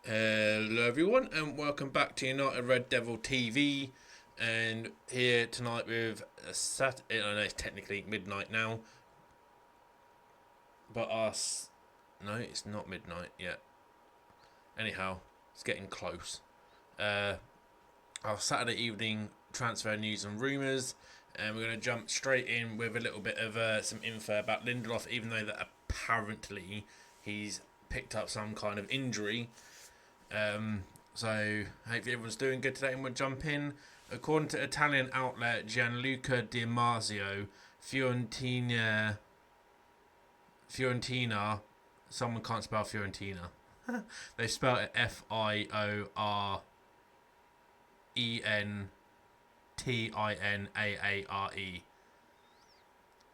Hello everyone and welcome back to United Red Devil TV, and here tonight with I know it's technically midnight now, but no, it's not midnight yet. Anyhow, it's getting close. Uh, our Saturday evening transfer news and rumours, and we're going to jump straight in with a little bit of some info about Lindelof, even though that apparently he's picked up some kind of injury. So hopefully everyone's doing good today, and we'll jump in. According to Italian outlet Gianluca Di Marzio, Fiorentina, someone can't spell Fiorentina. They spell it Fiorentinare.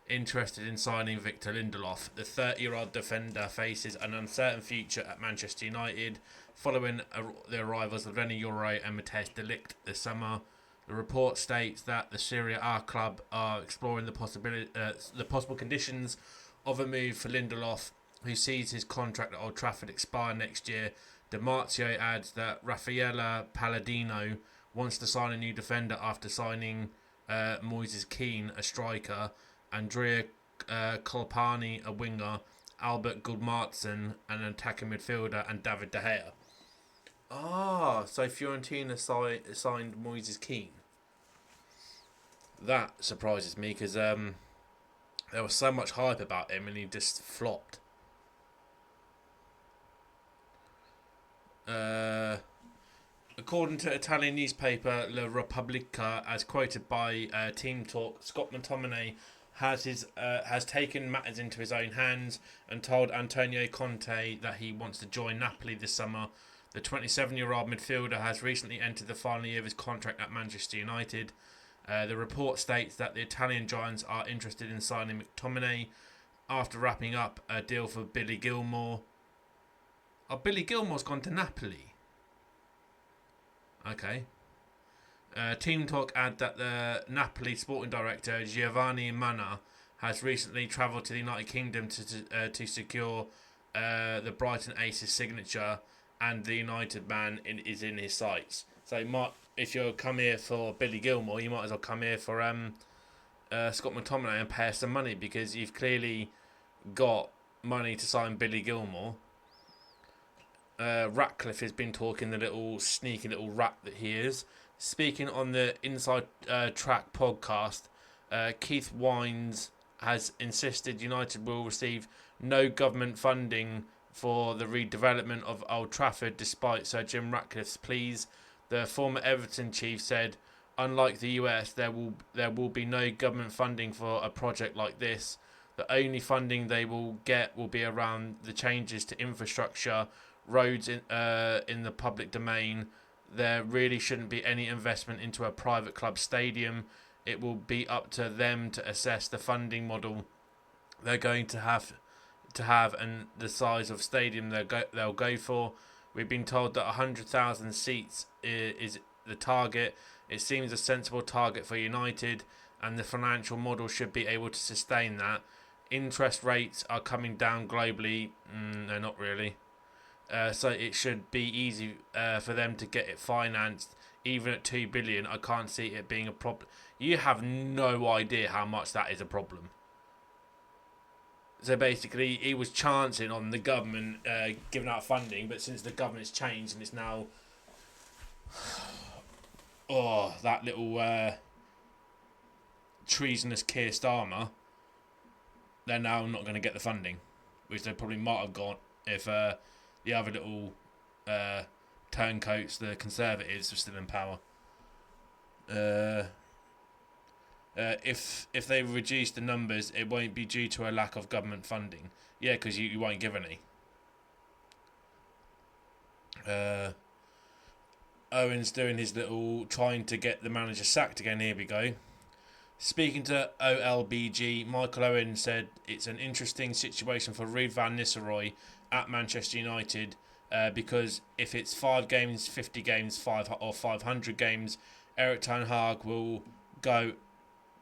Interested in signing Victor Lindelof. The 30-year-old defender faces an uncertain future at Manchester United following the arrivals of Lenny Yoro and Matthijs de Ligt this summer. The report states that the Serie A club are exploring the possible conditions of a move for Lindelof, who sees his contract at Old Trafford expire next year. Di Marzio adds that Raffaella Palladino wants to sign a new defender after signing Moises Keane, a striker, Andrea Colpani, a winger, Albert Gudmardsson, an attacking midfielder, and David De Gea. So Fiorentina signed Moises Keane. That surprises me because there was so much hype about him and he just flopped. According to Italian newspaper La Repubblica, as quoted by Team Talk, Scott Mctominay has taken matters into his own hands and told Antonio Conte that he wants to join Napoli this summer. The 27-year-old midfielder has recently entered the final year of his contract at Manchester United. The report states that the Italian giants are interested in signing McTominay after wrapping up a deal for Billy Gilmour. Billy Gilmour's gone to Napoli. Okay. Team Talk add that the Napoli sporting director Giovanni Manna has recently travelled to the United Kingdom to secure the Brighton Aces signature, and the United man is in his sights. So if you come here for Billy Gilmour, you might as well come here for Scott McTominay and pay us some money, because you've clearly got money to sign Billy Gilmour. Ratcliffe has been talking the little sneaky little rat that he is. Speaking on the Inside Track podcast, Keith Wines has insisted United will receive no government funding for the redevelopment of Old Trafford, despite Sir Jim Ratcliffe's pleas. The former Everton chief said, "Unlike the US, there will be no government funding for a project like this. The only funding they will get will be around the changes to infrastructure, roads in the public domain. There really shouldn't be any investment into a private club stadium. It will be up to them to assess the funding model they're going to have and the size of stadium they'll go for. We've been told that 100,000 seats is the target. It seems a sensible target for United, and the financial model should be able to sustain that. Interest rates are coming down globally. No, not really. So it should be easy for them to get it financed. Even at 2 billion, I can't see it being a problem." You have no idea how much that is a problem. So basically, he was chancing on the government giving out funding, but since the government's changed and it's now, that little treasonous Keir Starmer, they're now not going to get the funding, which they probably might have got if the other little turncoats, the Conservatives, were still in power. If they reduce the numbers, it won't be due to a lack of government funding. Yeah, because you won't give any. Owen's doing his little trying to get the manager sacked again. Here we go. Speaking to OLBG, Michael Owen said it's an interesting situation for Ruud van Nistelrooy at Manchester United, because if it's 5 games, 50 games, 500 games, Eric Ten Hag will go.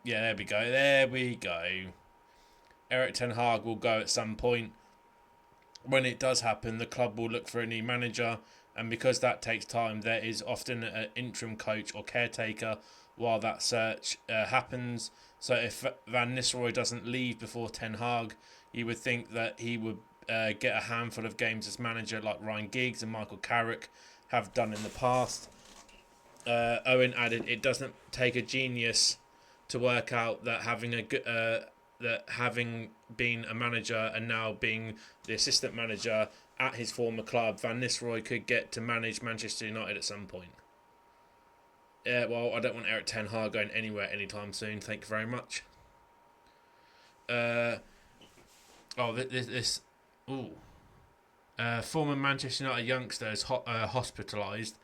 Yeah, there we go. Eric Ten Hag will go at some point. when it does happen, the club will look for a new manager, and because that takes time, there is often an interim coach or caretaker while that search happens. So if Van Nistelrooy doesn't leave before Ten Hag, you would think that he would get a handful of games as manager like Ryan Giggs and Michael Carrick have done in the past. Owen added, "It doesn't take a genius to work out that having been a manager and now being the assistant manager at his former club, Van Nistelrooy could get to manage Manchester United at some point." Well, I don't want Eric Ten Hag going anywhere anytime soon. Thank you very much. Former Manchester United youngster is hospitalised.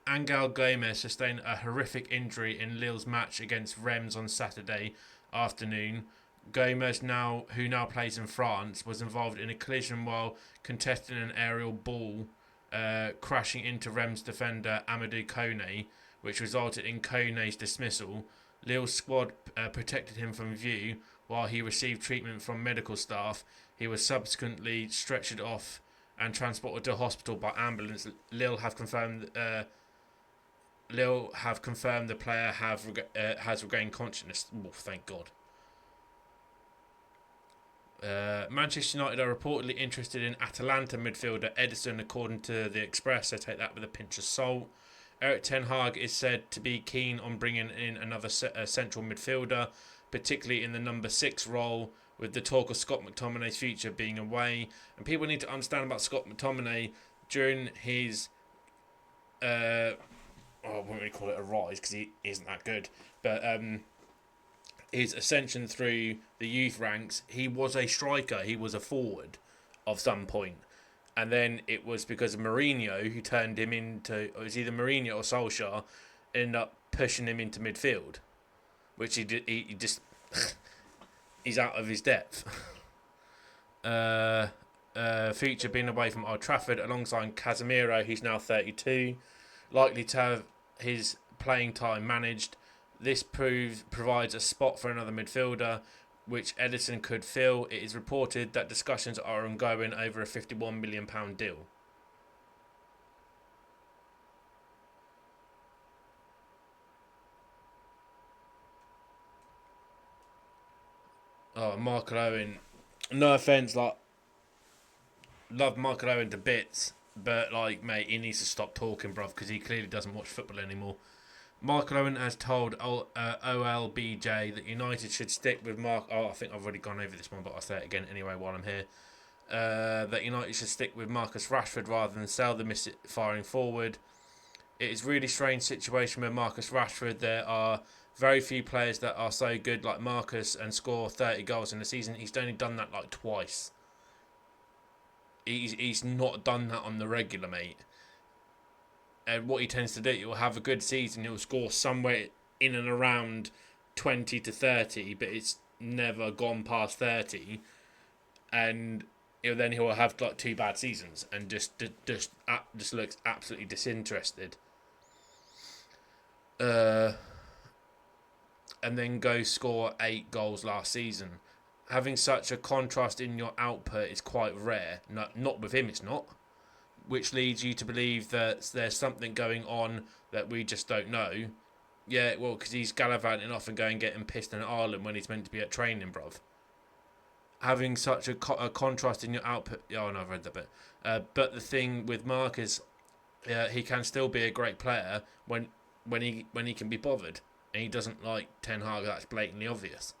Angel Gomez sustained a horrific injury in Lille's match against Reims on Saturday afternoon. Gomez, who now plays in France, was involved in a collision while contesting an aerial ball, crashing into Reims defender Amadou Kone, which resulted in Kone's dismissal. Lille's squad protected him from view while he received treatment from medical staff. He was subsequently stretchered off and transported to hospital by ambulance. Lille have confirmed the player has regained consciousness. Oh, thank God. Manchester United are reportedly interested in Atalanta midfielder Ederson, according to the Express. So take that with a pinch of salt. Eric Ten Hag is said to be keen on bringing in another central midfielder, particularly in the number 6 role, with the talk of Scott McTominay's future being away. And people need to understand about Scott McTominay during his I wouldn't really call it a rise because he isn't that good, but his ascension through the youth ranks, he was a striker, he was a forward of some point. And then it was because of Mourinho who turned him into, it was either Mourinho or Solskjaer, ended up pushing him into midfield, which he just, he's out of his depth. Future being away from Old Trafford alongside Casemiro, who's now 32, likely to have his playing time managed. This provides a spot for another midfielder, which Ederson could fill. It is reported that discussions are ongoing over a £51 million deal. Oh, Michael Owen. No offence, love Michael Owen to bits, but mate, he needs to stop talking, bruv, because he clearly doesn't watch football anymore. Michael Owen has told OLBJ that United should stick with I think I've already gone over this one, but I'll say it again anyway while I'm here. That United should stick with Marcus Rashford rather than sell the misfiring forward. It is a really strange situation with Marcus Rashford. There are very few players that are so good like Marcus and score 30 goals in a season. He's only done that twice. He's not done that on the regular, mate. And what he tends to do, he'll have a good season, he'll score somewhere in and around 20 to 30, but it's never gone past 30. And then he'll have 2 bad seasons and just looks absolutely disinterested. And then go score 8 goals last season. Having such a contrast in your output is quite rare. Not with him, it's not. Which leads you to believe that there's something going on that we just don't know. Yeah, well, because he's gallivanting off and going getting pissed in Ireland when he's meant to be at training, bruv. Having such a contrast in your output... Oh, no, I've read that bit. But the thing with Mark is he can still be a great player when he can be bothered. And he doesn't like Ten Hag, that's blatantly obvious.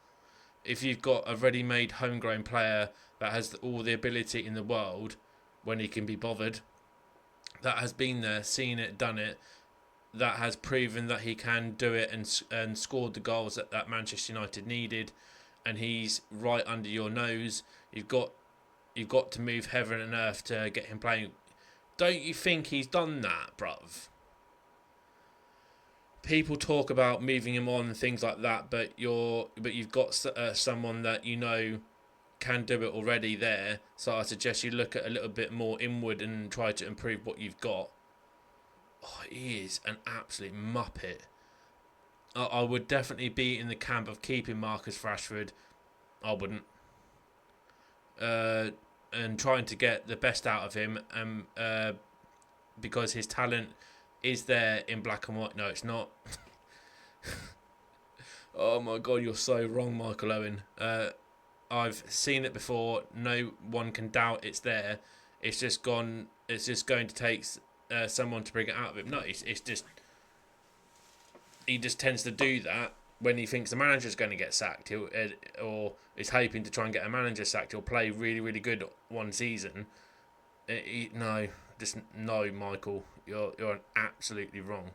If you've got a ready-made homegrown player that has all the ability in the world when he can be bothered, that has been there, seen it, done it, that has proven that he can do it and scored the goals that Manchester United needed, and he's right under your nose. You've got to move heaven and earth to get him playing. Don't you think he's done that, bruv? People talk about moving him on and things like that, but you've got someone that you know can do it already there, so I suggest you look at a little bit more inward and try to improve what you've got. Oh, he is an absolute muppet. I would definitely be in the camp of keeping Marcus Rashford. I wouldn't. and trying to get the best out of him, because his talent is there in black and white. No, it's not. Oh my God, you're so wrong, Michael Owen. I've seen it before. No one can doubt it's there. It's just gone. It's just going to take someone to bring it out of him. No, it's just he just tends to do that when he thinks the manager's going to get sacked. Or is hoping to try and get a manager sacked. He'll play really, really good one season. No, just no, Michael. You're absolutely wrong.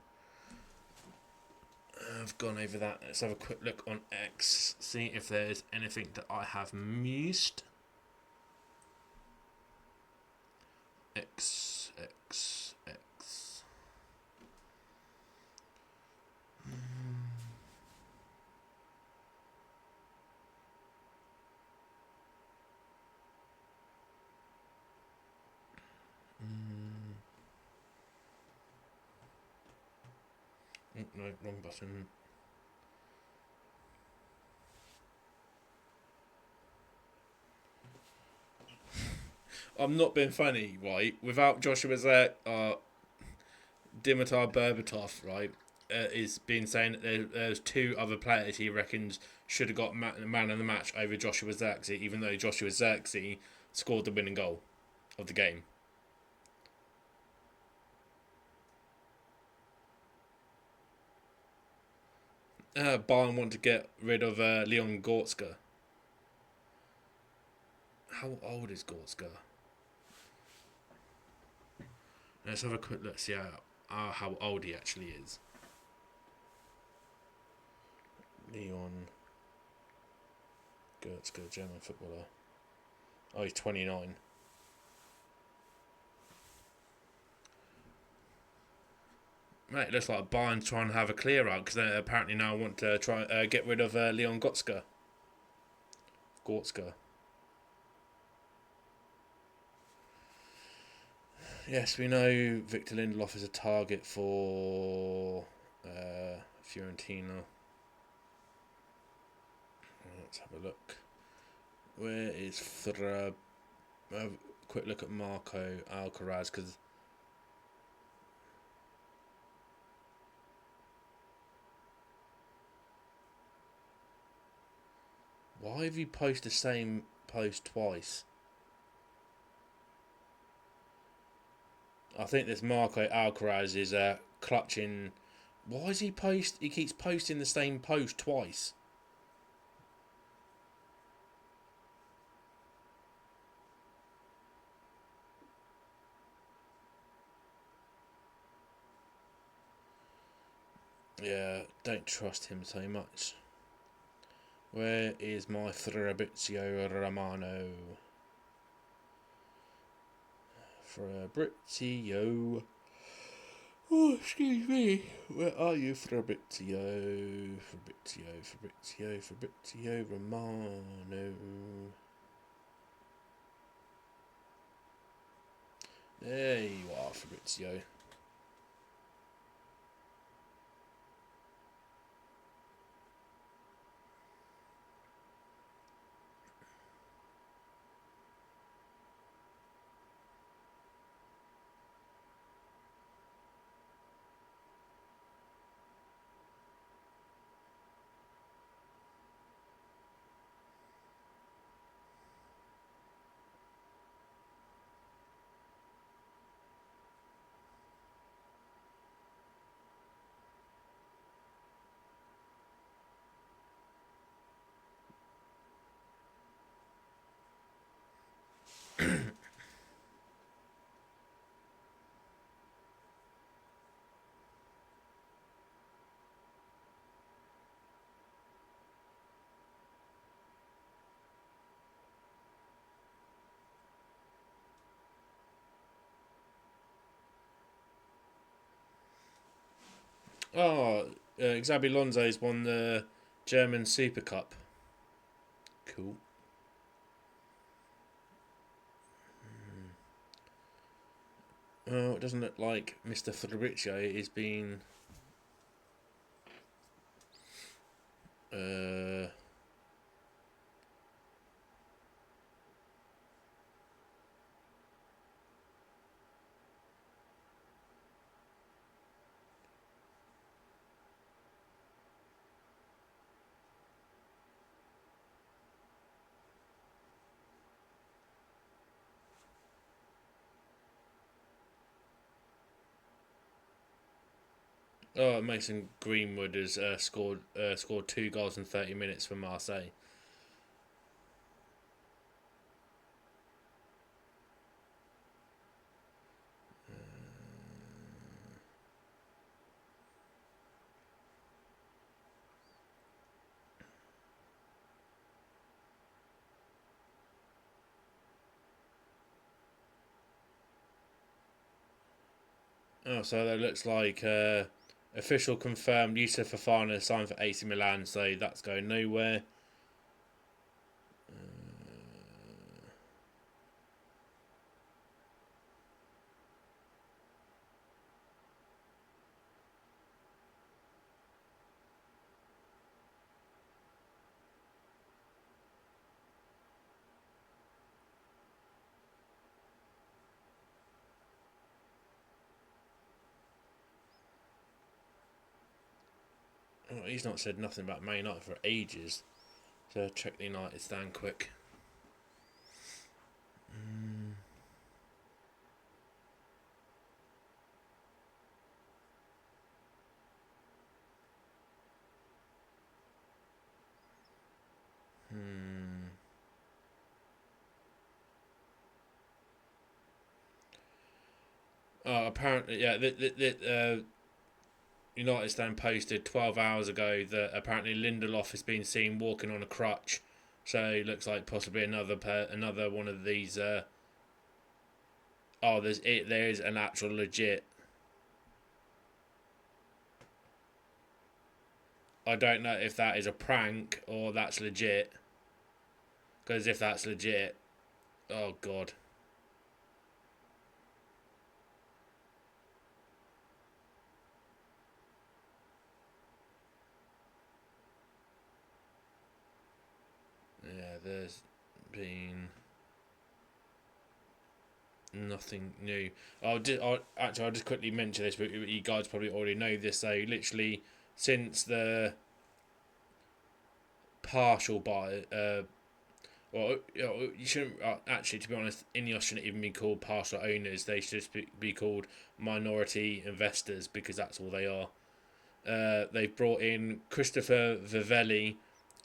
I've gone over that. Let's have a quick look on X. See if there's anything that I have missed. X. No, wrong button. I'm not being funny, right? Without Joshua Zirk, Dimitar Berbatov, right, is been saying that there's two other players he reckons should have got man of the match over Joshua Zirkzee, even though Joshua Zirkzee scored the winning goal of the game. Bayern want to get rid of Leon Goretzka. How old is Goretzka? Let's have a quick look, see how old he actually is. Leon Goretzka, German footballer. Oh, he's 29. Mate, it looks like Bayern's trying to have a clear out because they apparently now want to try get rid of Leon Goretzka. Yes, we know Victor Lindelof is a target for Fiorentina. Let's have a look. Where is quick look at Marco Alcaraz, because why have you posted the same post twice? I think this Marco Alcaraz is clutching. Why is he post? He keeps posting the same post twice. Yeah, don't trust him so much. Where is my Fabrizio Romano? Fabrizio. Oh, excuse me. Where are you, Fabrizio? Fabrizio Romano. There you are, Fabrizio. Oh, Xabi Alonso's won the German Super Cup. Cool. Oh, it doesn't look like Mr. Fabrizio is being. Oh, Mason Greenwood has scored 2 goals in 30 minutes for Marseille. Oh, so that looks like official confirmed. Yusuf Fofana signed for AC Milan, so that's going nowhere. Oh, he's not said nothing about Man United for ages. So check the United stand quick. Oh, apparently, yeah. United stand posted 12 hours ago that apparently Lindelof has been seen walking on a crutch. So it looks like possibly another one of these. There is an actual legit. I don't know if that is a prank or that's legit. Because if that's legit, oh god, yeah. There's been nothing new. I'll just quickly mention this, but you guys probably already know this. So literally, since the partial buy, well, you shouldn't actually. To be honest, Ineos shouldn't even be called partial owners. They should just be called minority investors because that's all they are. They've brought in Christopher Vivelli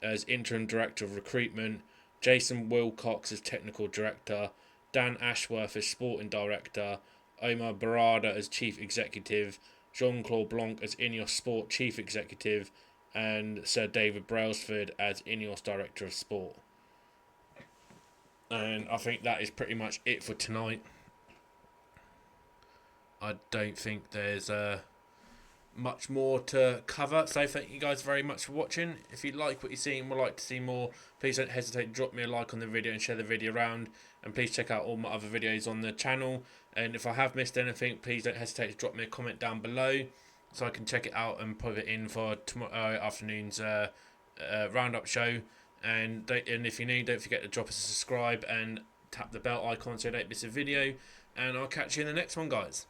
as interim director of recruitment, Jason Wilcox as technical director, Dan Ashworth as sporting director, Omar Barada as chief executive, Jean Claude Blanc as Ineos Sport chief executive, and Sir David Brailsford as Ineos director of sport. And I think that is pretty much it for tonight. I don't think there's much more to cover. So thank you guys very much for watching. If you like what you see and would like to see more, please don't hesitate to drop me a like on the video and share the video around. And please check out all my other videos on the channel. And if I have missed anything, please don't hesitate to drop me a comment down below so I can check it out and put it in for tomorrow afternoon's roundup show. And if you're new, don't forget to drop us a subscribe and tap the bell icon so you don't miss a video. And I'll catch you in the next one, guys.